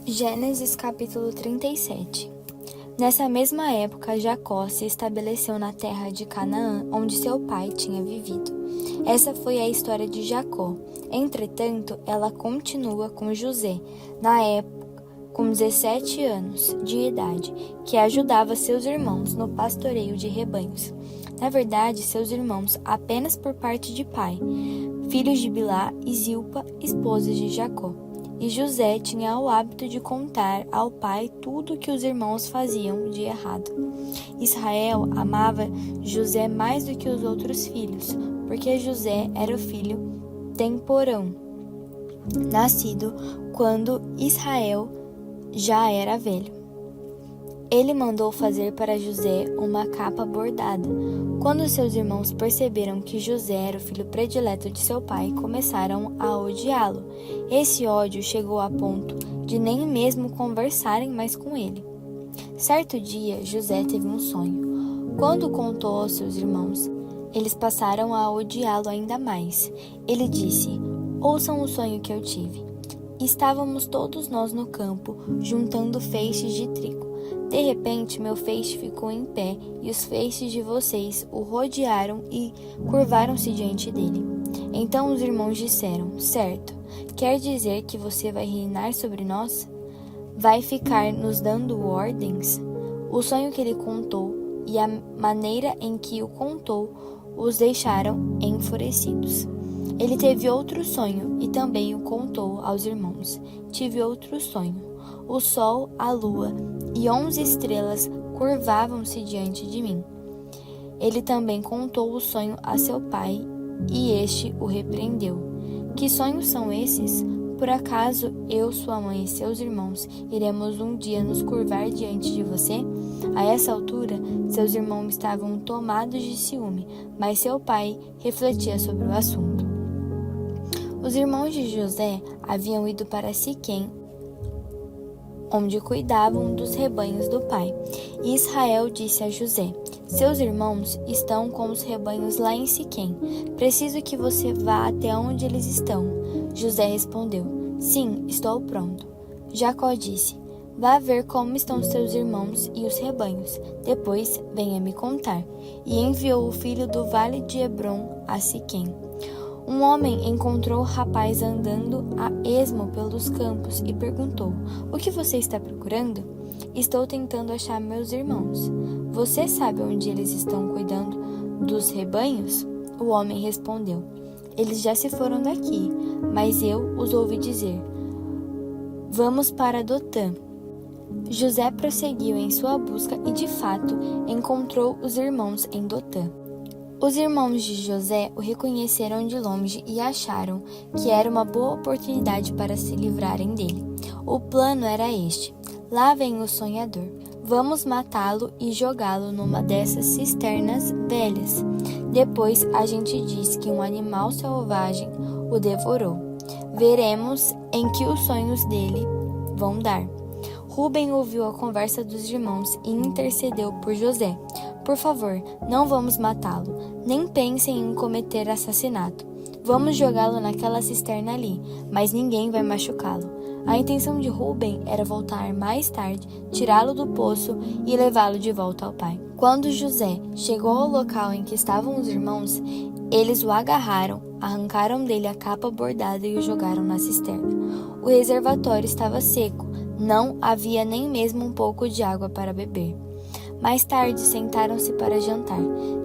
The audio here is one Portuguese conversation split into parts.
Gênesis capítulo 37. Nessa mesma época, Jacó se estabeleceu na terra de Canaã, onde seu pai tinha vivido. Essa foi a história de Jacó. Entretanto, ela continua com José, na época com 17 anos de idade, que ajudava seus irmãos no pastoreio de rebanhos. Na verdade, seus irmãos apenas por parte de pai, filhos de Bilá e Zilpa, esposas de Jacó. E José tinha o hábito de contar ao pai tudo o que os irmãos faziam de errado. Israel amava José mais do que os outros filhos, porque José era o filho temporão, nascido quando Israel já era velho. Ele mandou fazer para José uma capa bordada. Quando seus irmãos perceberam que José era o filho predileto de seu pai, começaram a odiá-lo. Esse ódio chegou a ponto de nem mesmo conversarem mais com ele. Certo dia, José teve um sonho. Quando contou aos seus irmãos, eles passaram a odiá-lo ainda mais. Ele disse: "Ouçam o sonho que eu tive. Estávamos todos nós no campo, juntando feixes de trigo. De repente, meu feixe ficou em pé e os feixes de vocês o rodearam e curvaram-se diante dele. Então os irmãos disseram: Certo, quer dizer que você vai reinar sobre nós? Vai ficar nos dando ordens?" O sonho que ele contou e a maneira em que o contou os deixaram enfurecidos. Ele teve outro sonho e também o contou aos irmãos. Tive outro sonho. O sol, a lua e 11 estrelas curvavam-se diante de mim. Ele também contou o sonho a seu pai, e este o repreendeu. Que sonhos são esses? Por acaso eu, sua mãe e seus irmãos iremos um dia nos curvar diante de você? A essa altura, seus irmãos estavam tomados de ciúme, mas seu pai refletia sobre o assunto. Os irmãos de José haviam ido para Siquém, onde cuidavam dos rebanhos do pai. E Israel disse a José: "Seus irmãos estão com os rebanhos lá em Siquém. Preciso que você vá até onde eles estão." José respondeu: "Sim, estou pronto." Jacó disse: "Vá ver como estão seus irmãos e os rebanhos. Depois venha me contar." E enviou o filho do vale de Hebrom a Siquém. Um homem encontrou o rapaz andando a esmo pelos campos e perguntou: "O que você está procurando?" "Estou tentando achar meus irmãos." "Você sabe onde eles estão cuidando dos rebanhos?" O homem respondeu: "Eles já se foram daqui, mas eu os ouvi dizer: Vamos para Dotã." José prosseguiu em sua busca e, de fato, encontrou os irmãos em Dotã. Os irmãos de José o reconheceram de longe e acharam que era uma boa oportunidade para se livrarem dele. O plano era este: "Lá vem o sonhador. Vamos matá-lo e jogá-lo numa dessas cisternas velhas. Depois a gente diz que um animal selvagem o devorou. Veremos em que os sonhos dele vão dar." Rúben ouviu a conversa dos irmãos e intercedeu por José: "Por favor, não vamos matá-lo. Nem pensem em cometer assassinato. Vamos jogá-lo naquela cisterna ali, mas ninguém vai machucá-lo." A intenção de Rúben era voltar mais tarde, tirá-lo do poço e levá-lo de volta ao pai. Quando José chegou ao local em que estavam os irmãos, eles o agarraram, arrancaram dele a capa bordada e o jogaram na cisterna. O reservatório estava seco, não havia nem mesmo um pouco de água para beber. Mais tarde, sentaram-se para jantar.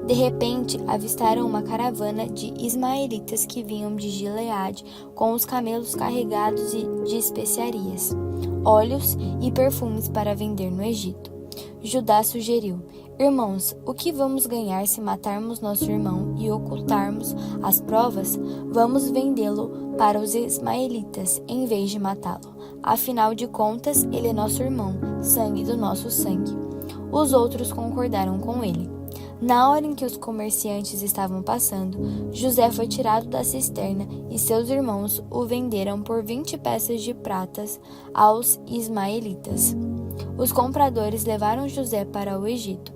De repente, avistaram uma caravana de ismaelitas que vinham de Gileade, com os camelos carregados de especiarias, óleos e perfumes para vender no Egito. Judá sugeriu: "Irmãos, o que vamos ganhar se matarmos nosso irmão e ocultarmos as provas? Vamos vendê-lo para os ismaelitas, em vez de matá-lo. Afinal de contas, ele é nosso irmão, sangue do nosso sangue." Os outros concordaram com ele. Na hora em que os comerciantes estavam passando, José foi tirado da cisterna e seus irmãos o venderam por 20 peças de pratas aos ismaelitas. Os compradores levaram José para o Egito.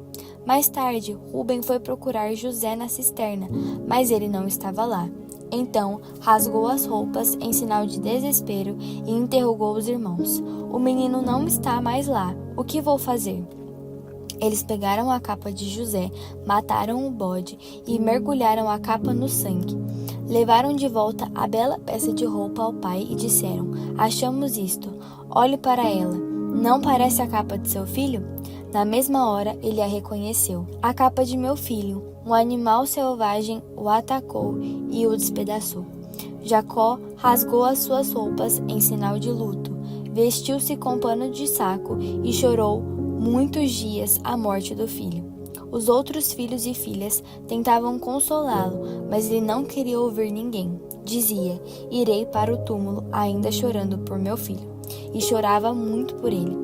Mais tarde, Rúben foi procurar José na cisterna, mas ele não estava lá. Então rasgou as roupas em sinal de desespero e interrogou os irmãos. O menino não está mais lá. O que vou fazer? Eles pegaram a capa de José, mataram o bode e mergulharam a capa no sangue. Levaram de volta a bela peça de roupa ao pai e disseram: Achamos isto. Olhe para ela. Não parece a capa de seu filho? Na mesma hora, ele a reconheceu. A capa de meu filho. Um animal selvagem o atacou e o despedaçou. Jacó rasgou as suas roupas em sinal de luto, vestiu-se com pano de saco e chorou muitos dias a morte do filho. Os outros filhos e filhas tentavam consolá-lo, mas ele não queria ouvir ninguém. Dizia: Irei para o túmulo ainda chorando por meu filho. E chorava muito por ele.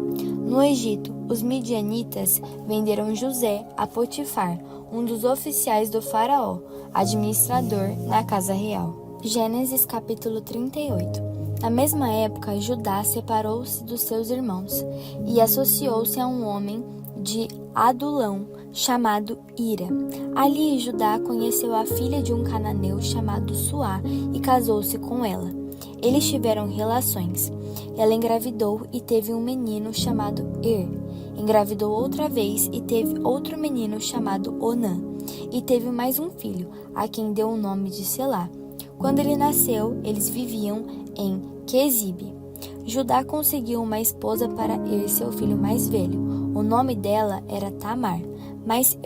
No Egito, os midianitas venderam José a Potifar, um dos oficiais do faraó, administrador na casa real. Gênesis capítulo 38. Na mesma época, Judá separou-se dos seus irmãos e associou-se a um homem de Adulão, chamado Ira. Ali, Judá conheceu a filha de um cananeu chamado Suá e casou-se com ela. Eles tiveram relações. Ela engravidou e teve um menino chamado Engravidou outra vez e teve outro menino chamado Onã. E teve mais um filho, a quem deu o nome de Selá. Quando ele nasceu, eles viviam em Quezibe. Judá conseguiu uma esposa para seu filho mais velho. O nome dela era Tamar. Mas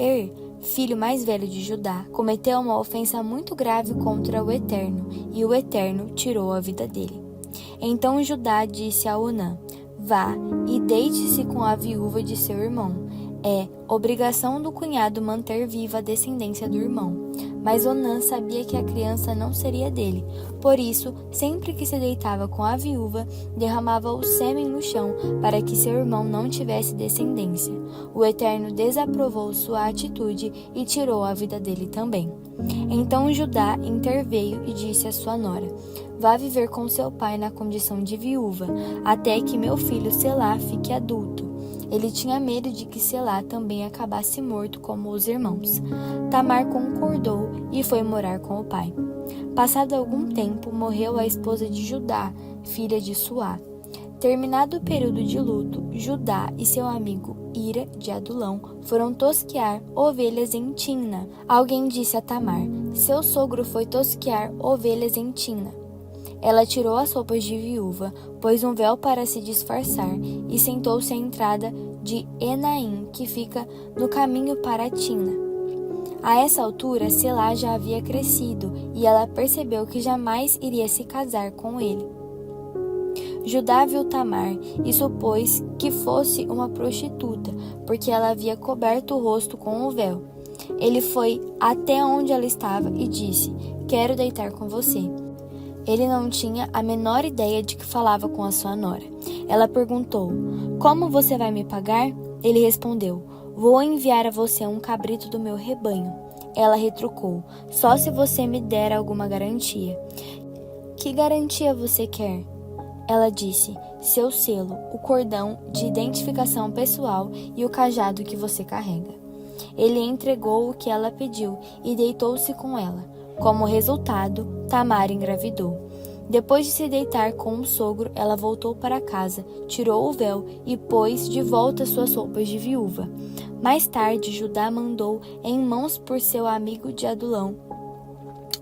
filho mais velho de Judá, cometeu uma ofensa muito grave contra o Eterno, e o Eterno tirou a vida dele. Então Judá disse a Onã: Vá e deite-se com a viúva de seu irmão. É obrigação do cunhado manter viva a descendência do irmão. Mas Onã sabia que a criança não seria dele. Por isso, sempre que se deitava com a viúva, derramava o sêmen no chão para que seu irmão não tivesse descendência. O Eterno desaprovou sua atitude e tirou a vida dele também. Então Judá interveio e disse à sua nora: Vá viver com seu pai na condição de viúva, até que meu filho Selá fique adulto. Ele tinha medo de que Selá também acabasse morto como os irmãos. Tamar concordou e foi morar com o pai. Passado algum tempo, morreu a esposa de Judá, filha de Suá. Terminado o período de luto, Judá e seu amigo Ira, de Adulão, foram tosquear ovelhas em Timna. Alguém disse a Tamar: Seu sogro foi tosquear ovelhas em Timna. Ela tirou as roupas de viúva, pôs um véu para se disfarçar e sentou-se à entrada de Enaim, que fica no caminho para Timna. A essa altura, Selá já havia crescido e ela percebeu que jamais iria se casar com ele. Judá viu Tamar e supôs que fosse uma prostituta, porque ela havia coberto o rosto com o véu. Ele foi até onde ela estava e disse: Quero deitar com você. Ele não tinha a menor ideia de que falava com a sua nora. Ela perguntou: Como você vai me pagar? Ele respondeu: Vou enviar a você um cabrito do meu rebanho. Ela retrucou: Só se você me der alguma garantia. Que garantia você quer? Ela disse: Seu selo, o cordão de identificação pessoal e o cajado que você carrega. Ele entregou o que ela pediu e deitou-se com ela. Como resultado, Tamar engravidou. Depois de se deitar com o sogro, ela voltou para casa, tirou o véu e pôs de volta suas roupas de viúva. Mais tarde, Judá mandou em mãos por seu amigo de Adulão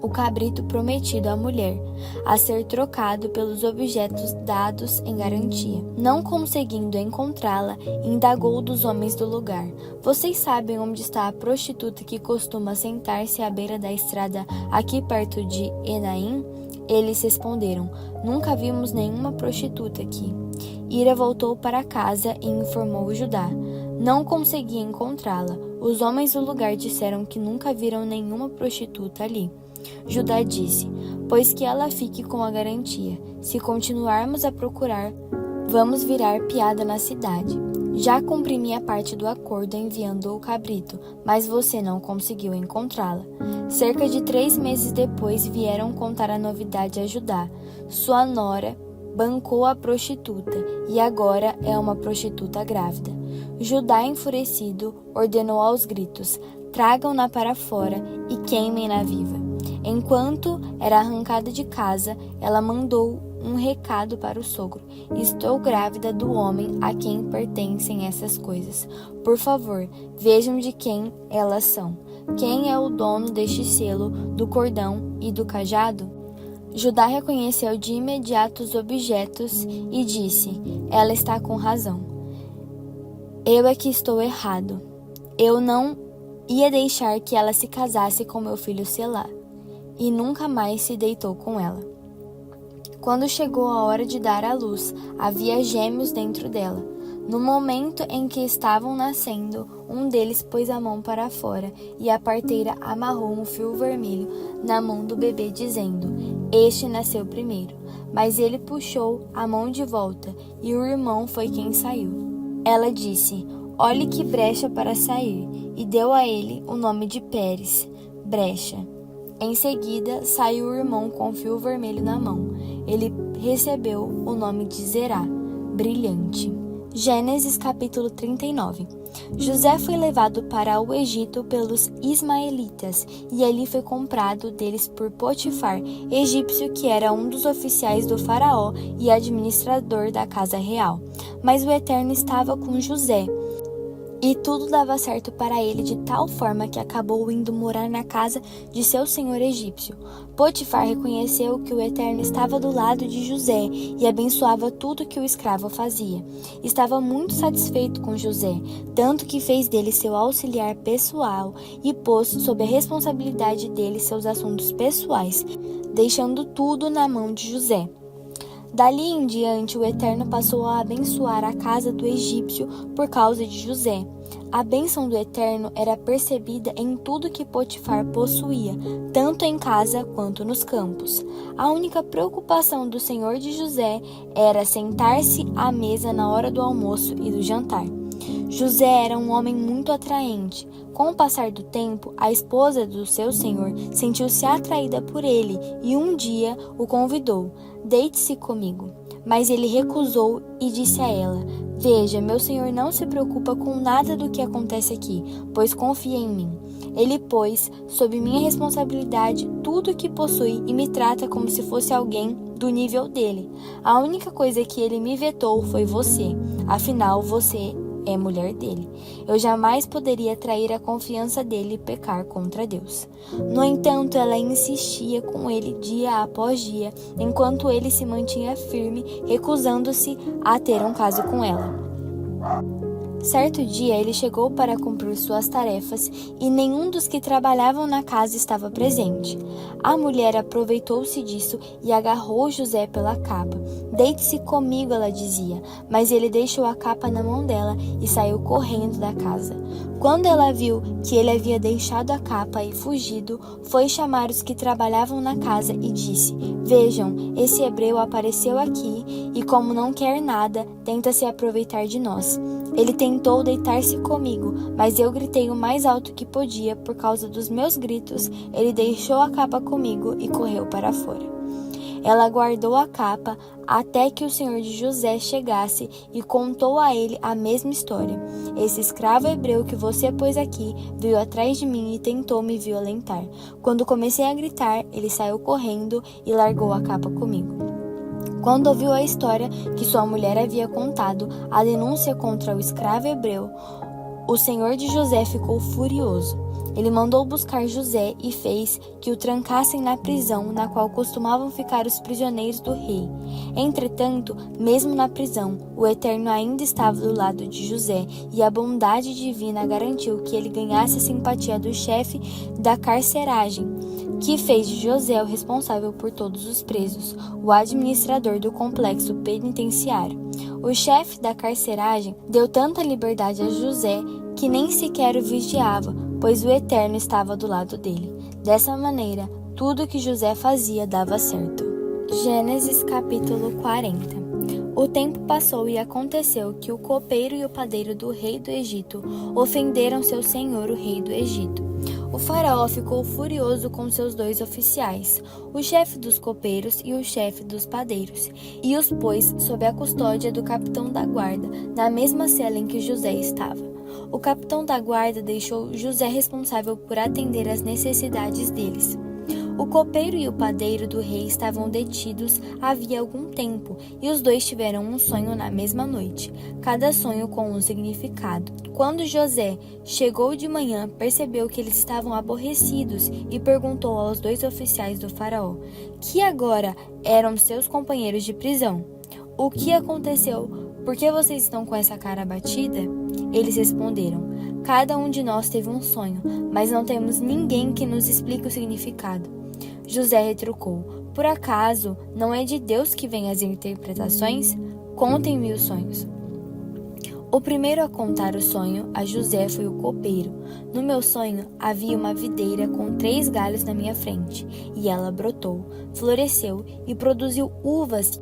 o cabrito prometido à mulher, a ser trocado pelos objetos dados em garantia. Não conseguindo encontrá-la, indagou dos homens do lugar: Vocês sabem onde está a prostituta que costuma sentar-se à beira da estrada aqui perto de Enaim? Eles responderam: Nunca vimos nenhuma prostituta aqui. Ira voltou para casa e informou Judá: Não consegui encontrá-la. Os homens do lugar disseram que nunca viram nenhuma prostituta ali. Judá disse: Pois que ela fique com a garantia. Se continuarmos a procurar, vamos virar piada na cidade. Já cumpri minha parte do acordo enviando o cabrito, mas você não conseguiu encontrá-la. Cerca de 3 meses depois vieram contar a novidade a Judá. Sua nora bancou a prostituta e agora é uma prostituta grávida. Judá, enfurecido, ordenou aos gritos: Tragam-na para fora e queimem-na viva. Enquanto era arrancada de casa, ela mandou um recado para o sogro: estou grávida do homem a quem pertencem essas coisas. Por favor, vejam de quem elas são. Quem é o dono deste selo, do cordão e do cajado? Judá reconheceu de imediato os objetos e disse: ela está com razão. Eu é que estou errado. Eu não ia deixar que ela se casasse com meu filho Selá. E nunca mais se deitou com ela. Quando chegou a hora de dar à luz, havia gêmeos dentro dela. No momento em que estavam nascendo, um deles pôs a mão para fora e a parteira amarrou um fio vermelho na mão do bebê, dizendo: este nasceu primeiro. Mas ele puxou a mão de volta e o irmão foi quem saiu. Ela disse: olhe que brecha para sair, e deu a ele o nome de Pérez, brecha. Em seguida, saiu o irmão com o fio vermelho na mão. Ele recebeu o nome de Zerá, brilhante. Gênesis capítulo 39. José foi levado para o Egito pelos ismaelitas e ali foi comprado deles por Potifar, egípcio, que era um dos oficiais do faraó e administrador da casa real. Mas o Eterno estava com José. E tudo dava certo para ele de tal forma que acabou indo morar na casa de seu senhor egípcio. Potifar reconheceu que o Eterno estava do lado de José e abençoava tudo que o escravo fazia. Estava muito satisfeito com José, tanto que fez dele seu auxiliar pessoal e pôs sob a responsabilidade dele seus assuntos pessoais, deixando tudo na mão de José. Dali em diante, o Eterno passou a abençoar a casa do egípcio por causa de José. A bênção do Eterno era percebida em tudo que Potifar possuía, tanto em casa quanto nos campos. A única preocupação do senhor de José era sentar-se à mesa na hora do almoço e do jantar. José era um homem muito atraente. Com o passar do tempo, a esposa do seu senhor sentiu-se atraída por ele e um dia o convidou: deite-se comigo. Mas ele recusou e disse a ela: veja, meu senhor não se preocupa com nada do que acontece aqui, pois confia em mim. Ele pôs sob minha responsabilidade tudo o que possui e me trata como se fosse alguém do nível dele. A única coisa que ele me vetou foi você. Afinal, você é mulher dele. Eu jamais poderia trair a confiança dele e pecar contra Deus. No entanto, ela insistia com ele dia após dia, enquanto ele se mantinha firme, recusando-se a ter um caso com ela. Certo dia, ele chegou para cumprir suas tarefas e nenhum dos que trabalhavam na casa estava presente. A mulher aproveitou-se disso e agarrou José pela capa. Deite-se comigo, ela dizia, mas ele deixou a capa na mão dela e saiu correndo da casa. Quando ela viu que ele havia deixado a capa e fugido, foi chamar os que trabalhavam na casa e disse: vejam, esse hebreu apareceu aqui e, como não quer nada, tenta se aproveitar de nós. Ele tentou deitar-se comigo, mas eu gritei o mais alto que podia. Por causa dos meus gritos, ele deixou a capa comigo e correu para fora. Ela guardou a capa até que o senhor de José chegasse e contou a ele a mesma história. Esse escravo hebreu que você pôs aqui veio atrás de mim e tentou me violentar. Quando comecei a gritar, ele saiu correndo e largou a capa comigo. Quando ouviu a história que sua mulher havia contado, a denúncia contra o escravo hebreu, o senhor de José ficou furioso. Ele mandou buscar José e fez que o trancassem na prisão na qual costumavam ficar os prisioneiros do rei. Entretanto, mesmo na prisão, o Eterno ainda estava do lado de José e a bondade divina garantiu que ele ganhasse a simpatia do chefe da carceragem, que fez de José o responsável por todos os presos, o administrador do complexo penitenciário. O chefe da carceragem deu tanta liberdade a José que nem sequer o vigiava, pois o Eterno estava do lado dele. Dessa maneira, tudo que José fazia dava certo. Gênesis capítulo 40. O tempo passou e aconteceu que o copeiro e o padeiro do rei do Egito ofenderam seu senhor, o rei do Egito. O faraó ficou furioso com seus dois oficiais, o chefe dos copeiros e o chefe dos padeiros, e os pôs sob a custódia do capitão da guarda, na mesma cela em que José estava. O capitão da guarda deixou José responsável por atender às necessidades deles. O copeiro e o padeiro do rei estavam detidos havia algum tempo, e os dois tiveram um sonho na mesma noite, cada sonho com um significado. Quando José chegou de manhã, percebeu que eles estavam aborrecidos e perguntou aos dois oficiais do faraó, que agora eram seus companheiros de prisão: "O que aconteceu? Por que vocês estão com essa cara abatida?" Eles responderam: "Cada um de nós teve um sonho, mas não temos ninguém que nos explique o significado." José retrucou: "Por acaso não é de Deus que vêm as interpretações? Contem-me os sonhos." O primeiro a contar o sonho a José foi o copeiro. "No meu sonho havia uma videira com 3 galhos na minha frente, e ela brotou, floresceu e produziu uvas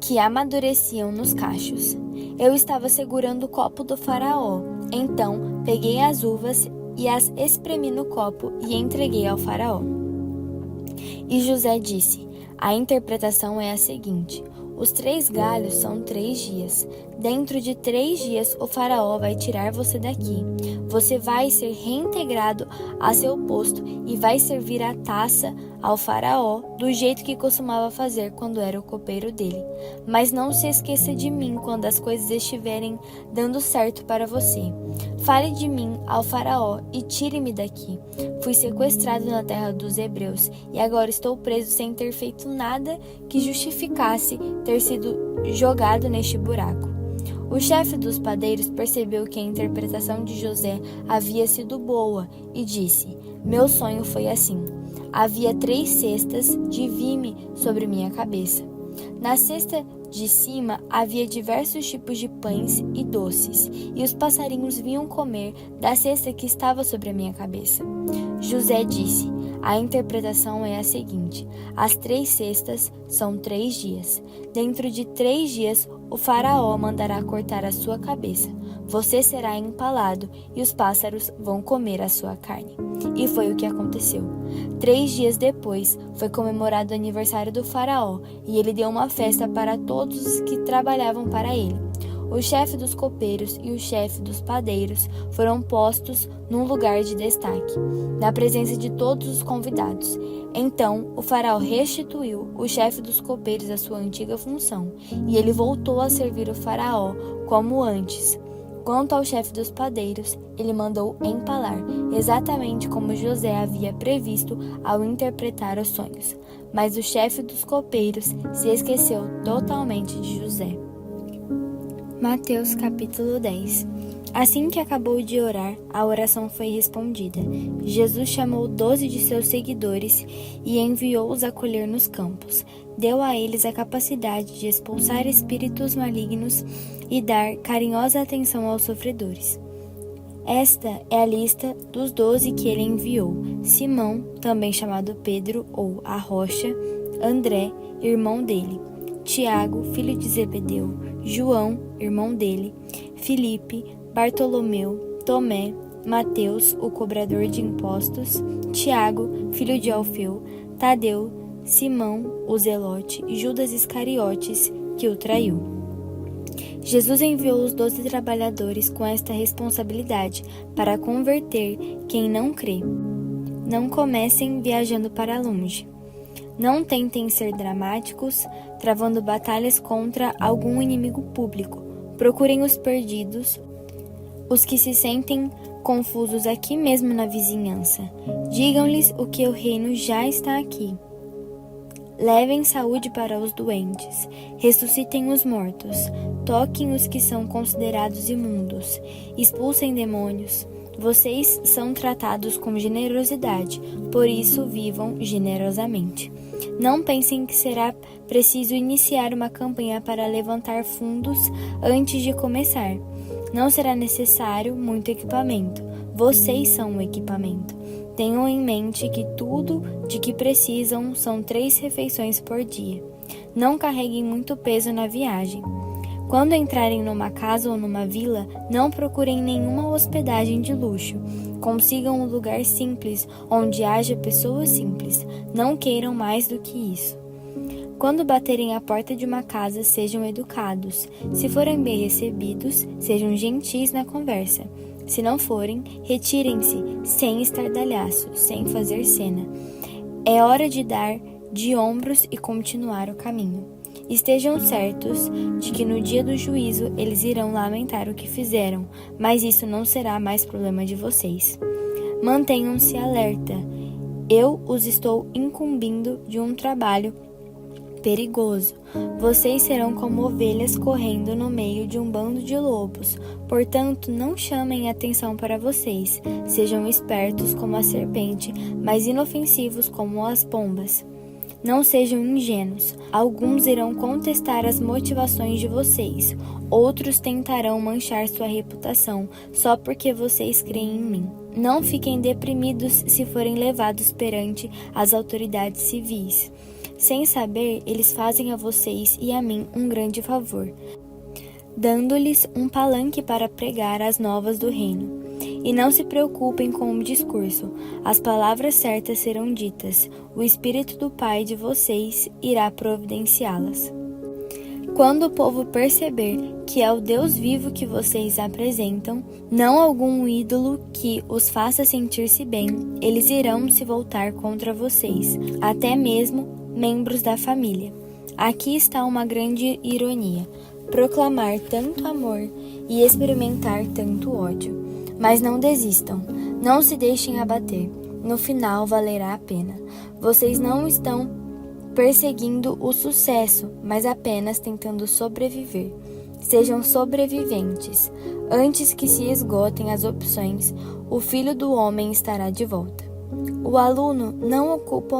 que amadureciam nos cachos. Eu estava segurando o copo do faraó. Então peguei as uvas e as espremi no copo e entreguei ao faraó." E José disse: "A interpretação é a seguinte: os 3 galhos são 3 dias. Dentro de 3 dias o faraó vai tirar você daqui. Você vai ser reintegrado a seu posto e vai servir a taça ao faraó do jeito que costumava fazer quando era o copeiro dele. Mas não se esqueça de mim quando as coisas estiverem dando certo para você. Fale de mim ao faraó e tire-me daqui. Fui sequestrado na terra dos hebreus e agora estou preso sem ter feito nada que justificasse ter sido jogado neste buraco." O chefe dos padeiros percebeu que a interpretação de José havia sido boa e disse: "Meu sonho foi assim. Havia 3 cestas de vime sobre minha cabeça. Na cesta de cima havia diversos tipos de pães e doces, e os passarinhos vinham comer da cesta que estava sobre a minha cabeça." José disse: "A interpretação é a seguinte: as 3 cestas são 3 dias. Dentro de 3 dias, o faraó mandará cortar a sua cabeça. Você será empalado e os pássaros vão comer a sua carne." E foi o que aconteceu. 3 dias depois, foi comemorado o aniversário do faraó e ele deu uma festa para todos os que trabalhavam para ele. O chefe dos copeiros e o chefe dos padeiros foram postos num lugar de destaque, na presença de todos os convidados. Então, o faraó restituiu o chefe dos copeiros à sua antiga função, e ele voltou a servir o faraó como antes. Quanto ao chefe dos padeiros, ele mandou empalar, exatamente como José havia previsto ao interpretar os sonhos. Mas o chefe dos copeiros se esqueceu totalmente de José. Mateus capítulo 10. Assim que acabou de orar, a oração foi respondida. Jesus chamou 12 de seus seguidores e enviou-os a colher nos campos. Deu a eles a capacidade de expulsar espíritos malignos e dar carinhosa atenção aos sofredores. Esta é a lista dos 12 que ele enviou: Simão, também chamado Pedro ou a Rocha, André, irmão dele, Tiago, filho de Zebedeu, João, irmão dele, Filipe, Bartolomeu, Tomé, Mateus, o cobrador de impostos, Tiago, filho de Alfeu, Tadeu, Simão, o zelote, e Judas Iscariotes, que o traiu. Jesus enviou os 12 trabalhadores com esta responsabilidade para converter quem não crê. Não comecem viajando para longe. Não tentem ser dramáticos, travando batalhas contra algum inimigo público. Procurem os perdidos, os que se sentem confusos aqui mesmo na vizinhança. Digam-lhes o que o reino já está aqui. Levem saúde para os doentes, ressuscitem os mortos, toquem os que são considerados imundos, expulsem demônios. Vocês são tratados com generosidade, por isso vivam generosamente. Não pensem que será preciso iniciar uma campanha para levantar fundos antes de começar. Não será necessário muito equipamento. Vocês são o equipamento. Tenham em mente que tudo de que precisam são 3 refeições por dia. Não carreguem muito peso na viagem. Quando entrarem numa casa ou numa vila, não procurem nenhuma hospedagem de luxo. Consigam um lugar simples, onde haja pessoas simples. Não queiram mais do que isso. Quando baterem à porta de uma casa, sejam educados. Se forem bem recebidos, sejam gentis na conversa. Se não forem, retirem-se, sem estardalhaço, sem fazer cena. É hora de dar de ombros e continuar o caminho. Estejam certos de que no dia do juízo eles irão lamentar o que fizeram, mas isso não será mais problema de vocês. Mantenham-se alerta. Eu os estou incumbindo de um trabalho perigoso. Vocês serão como ovelhas correndo no meio de um bando de lobos. Portanto, não chamem atenção para vocês. Sejam espertos como a serpente, mas inofensivos como as pombas. Não sejam ingênuos. Alguns irão contestar as motivações de vocês. Outros tentarão manchar sua reputação só porque vocês creem em mim. Não fiquem deprimidos se forem levados perante as autoridades civis. Sem saber, eles fazem a vocês e a mim um grande favor, dando-lhes um palanque para pregar as novas do reino. E não se preocupem com o discurso, as palavras certas serão ditas, o Espírito do Pai de vocês irá providenciá-las. Quando o povo perceber que é o Deus vivo que vocês apresentam, não algum ídolo que os faça sentir-se bem, eles irão se voltar contra vocês, até mesmo membros da família. Aqui está uma grande ironia: proclamar tanto amor e experimentar tanto ódio. Mas não desistam, não se deixem abater. No final valerá a pena. Vocês não estão perseguindo o sucesso, mas apenas tentando sobreviver. Sejam sobreviventes. Antes que se esgotem as opções, o Filho do Homem estará de volta. O aluno não ocupa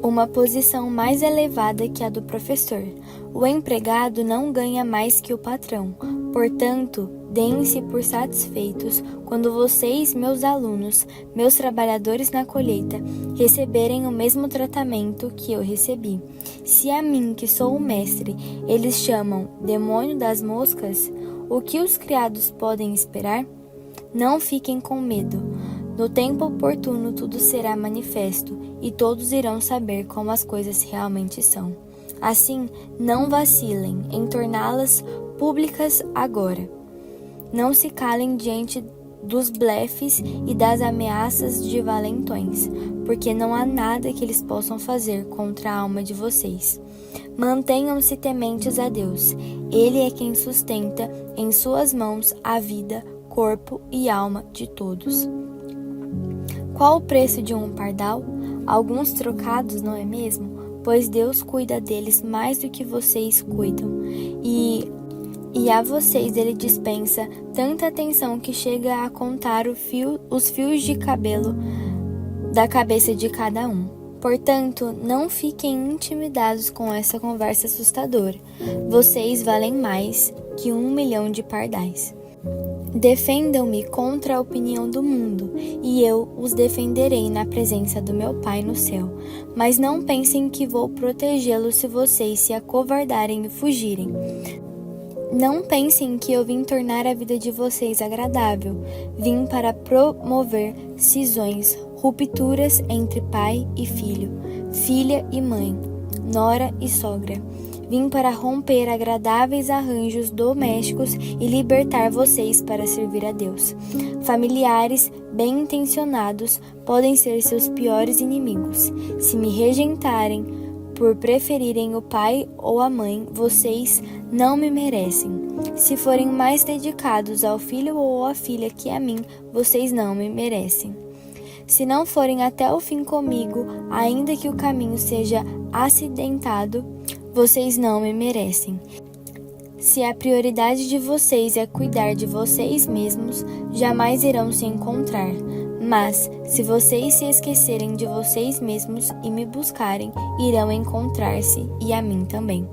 uma posição mais elevada que a do professor. O empregado não ganha mais que o patrão. Portanto, deem-se por satisfeitos quando vocês, meus alunos, meus trabalhadores na colheita, receberem o mesmo tratamento que eu recebi. Se a mim, que sou o mestre, eles chamam demônio das moscas, o que os criados podem esperar? Não fiquem com medo. No tempo oportuno tudo será manifesto e todos irão saber como as coisas realmente são. Assim, não vacilem em torná-las públicas agora. Não se calem diante dos blefes e das ameaças de valentões, porque não há nada que eles possam fazer contra a alma de vocês. Mantenham-se tementes a Deus. Ele é quem sustenta em suas mãos a vida, corpo e alma de todos. Qual o preço de um pardal? Alguns trocados, não é mesmo? Pois Deus cuida deles mais do que vocês cuidam. E a vocês ele dispensa tanta atenção que chega a contar os fios de cabelo da cabeça de cada um. Portanto, não fiquem intimidados com essa conversa assustadora. Vocês valem mais que 1 milhão de pardais. Defendam-me contra a opinião do mundo, e eu os defenderei na presença do meu Pai no céu. Mas não pensem que vou protegê-los se vocês se acovardarem e fugirem. Não pensem que eu vim tornar a vida de vocês agradável. Vim para promover cisões, rupturas entre pai e filho, filha e mãe, nora e sogra. Vim para romper agradáveis arranjos domésticos e libertar vocês para servir a Deus. Familiares bem-intencionados podem ser seus piores inimigos. Se me rejeitarem por preferirem o pai ou a mãe, vocês não me merecem. Se forem mais dedicados ao filho ou à filha que a mim, vocês não me merecem. Se não forem até o fim comigo, ainda que o caminho seja acidentado, vocês não me merecem. Se a prioridade de vocês é cuidar de vocês mesmos, jamais irão se encontrar. Mas, se vocês se esquecerem de vocês mesmos e me buscarem, irão encontrar-se e a mim também.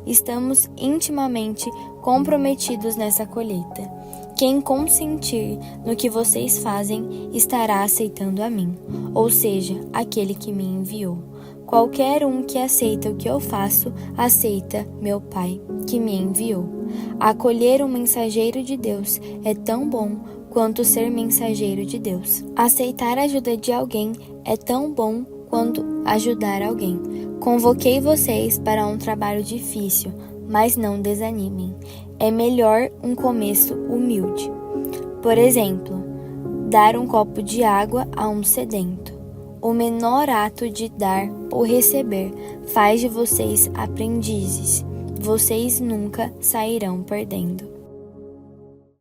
Estamos intimamente comprometidos nessa colheita. Quem consentir no que vocês fazem, estará aceitando a mim, ou seja, aquele que me enviou. Qualquer um que aceita o que eu faço, aceita meu Pai, que me enviou. Acolher um mensageiro de Deus é tão bom quanto ser mensageiro de Deus. Aceitar a ajuda de alguém é tão bom quanto ajudar alguém. Convoquei vocês para um trabalho difícil, mas não desanimem. É melhor um começo humilde. Por exemplo, dar um copo de água a um sedento. O menor ato de dar ou receber faz de vocês aprendizes. Vocês nunca sairão perdendo.